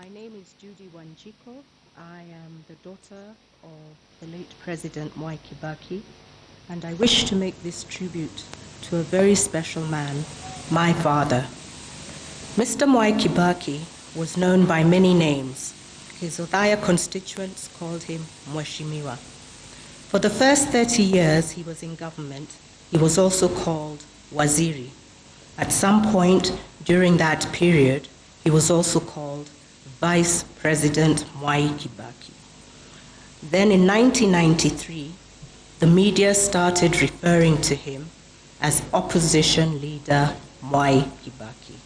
My name is Judy Wanjiko. I am the daughter of the late President Mwai Kibaki, and I wish to make this tribute to a very special man, my father. Mr. Mwai Kibaki was known by many names. His Othaya constituents called him Mheshimiwa. For the first 30 years he was in government, he was also called Waziri. At some point during that period, he was also called Vice President Mwai Kibaki. Then in 1993, the media started referring to him as Opposition Leader Mwai Kibaki.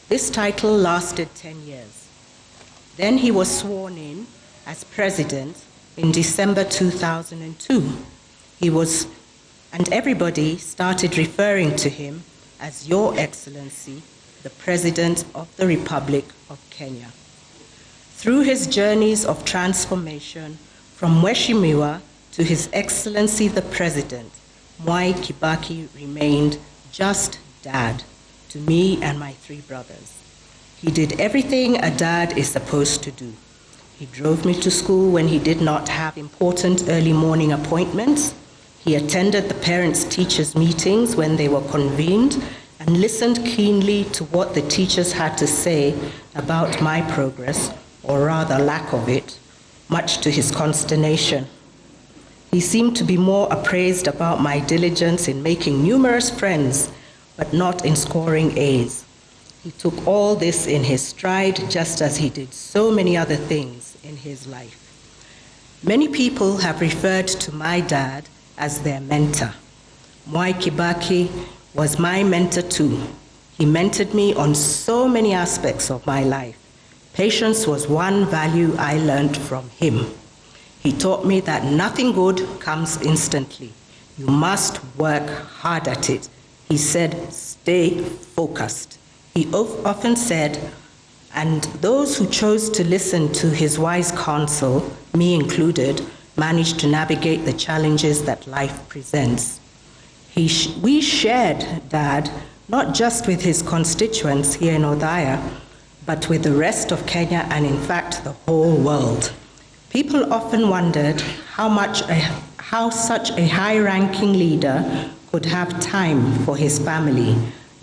This title lasted 10 years. Then he was sworn in as president in December 2002. And everybody started referring to him as Your Excellency, the President of the Republic of Kenya. Through his journeys of transformation from Mheshimiwa to His Excellency the President, Mwai Kibaki remained just dad to me and my three brothers. He did everything a dad is supposed to do. He drove me to school when he did not have important early morning appointments. He attended the parents-teachers meetings when they were convened and listened keenly to what the teachers had to say about my progress, or rather lack of it, much to his consternation. He seemed to be more appraised about my diligence in making numerous friends, but not in scoring A's. He took all this in his stride, just as he did so many other things in his life. Many people have referred to my dad as their mentor. Mwai Kibaki was my mentor too. He mentored me on so many aspects of my life. Patience was one value I learned from him. He taught me that nothing good comes instantly. You must work hard at it. He said, stay focused. He often said, and those who chose to listen to his wise counsel, me included, managed to navigate the challenges that life presents. We shared Dad not just with his constituents here in Othaya, but with the rest of Kenya and in fact the whole world. People often wondered how such a high-ranking leader could have time for his family.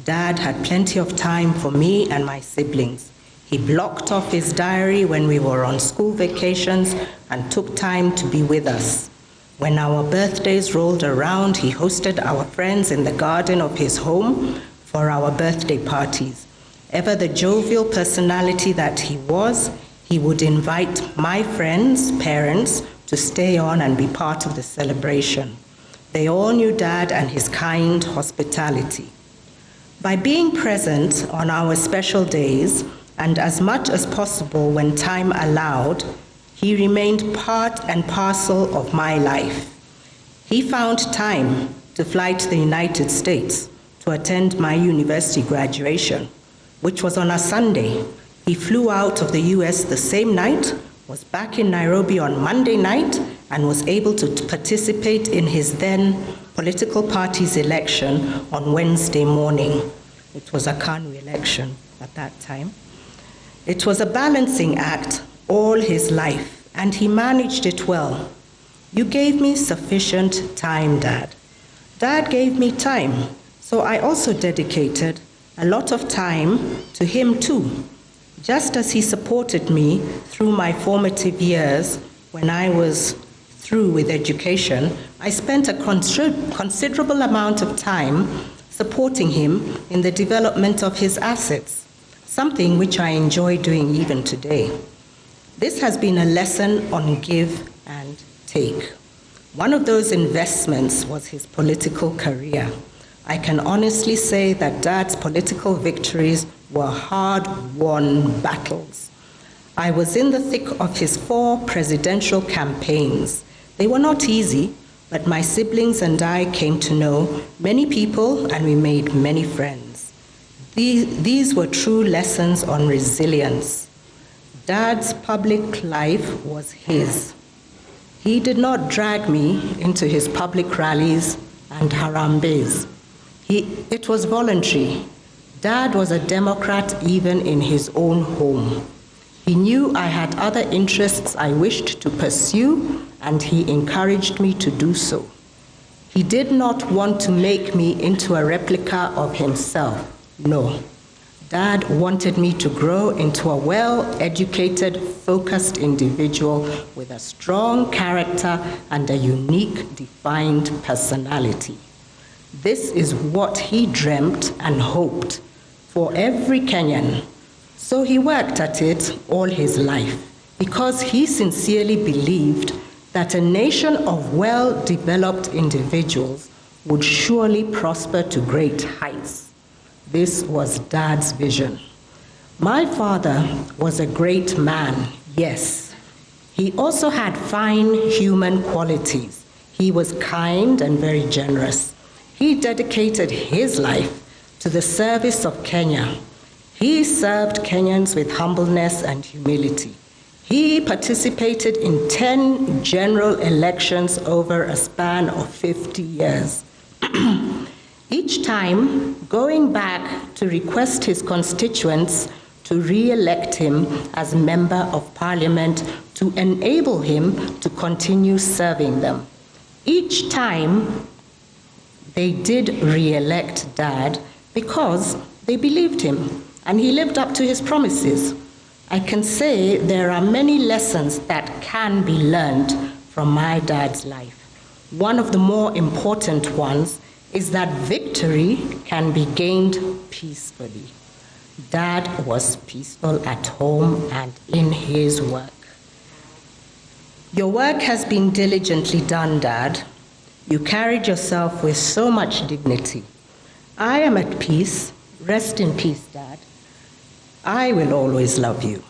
Dad had plenty of time for me and my siblings. He blocked off his diary when we were on school vacations and took time to be with us. When our birthdays rolled around, he hosted our friends in the garden of his home for our birthday parties. Ever the jovial personality that he was, he would invite my friends' parents to stay on and be part of the celebration. They all knew Dad and his kind hospitality. By being present on our special days, and as much as possible when time allowed, he remained part and parcel of my life. He found time to fly to the United States to attend my university graduation, which was on a Sunday. He flew out of the US the same night, was back in Nairobi on Monday night, and was able to participate in his then political party's election on Wednesday morning. It was a KANU election at that time. It was a balancing act all his life, and he managed it well. You gave me sufficient time, Dad. Dad gave me time, so I also dedicated a lot of time to him too. Just as he supported me through my formative years when I was through with education, I spent a considerable amount of time supporting him in the development of his assets, something which I enjoy doing even today. This has been a lesson on give and take. One of those investments was his political career. I can honestly say that Dad's political victories were hard-won battles. I was in the thick of his 4 presidential campaigns. They were not easy, but my siblings and I came to know many people and we made many friends. These were true lessons on resilience. Dad's public life was his. He did not drag me into his public rallies and harambes. It was voluntary. Dad was a Democrat even in his own home. He knew I had other interests I wished to pursue, and he encouraged me to do so. He did not want to make me into a replica of himself. No. Dad wanted me to grow into a well-educated, focused individual with a strong character and a unique, defined personality. This is what he dreamt and hoped for every Kenyan. So he worked at it all his life because he sincerely believed that a nation of well-developed individuals would surely prosper to great heights. This was Dad's vision. My father was a great man, yes. He also had fine human qualities. He was kind and very generous. He dedicated his life to the service of Kenya. He served Kenyans with humbleness and humility. He participated in 10 general elections over a span of 50 years. Each time, going back to request his constituents to re-elect him as Member of Parliament to enable him to continue serving them. Each time, they did re-elect Dad because they believed him and he lived up to his promises. I can say there are many lessons that can be learned from my dad's life. One of the more important ones is that victory can be gained peacefully. Dad was peaceful at home and in his work. Your work has been diligently done, Dad. You carried yourself with so much dignity. I am at peace. Rest in peace, Dad. I will always love you.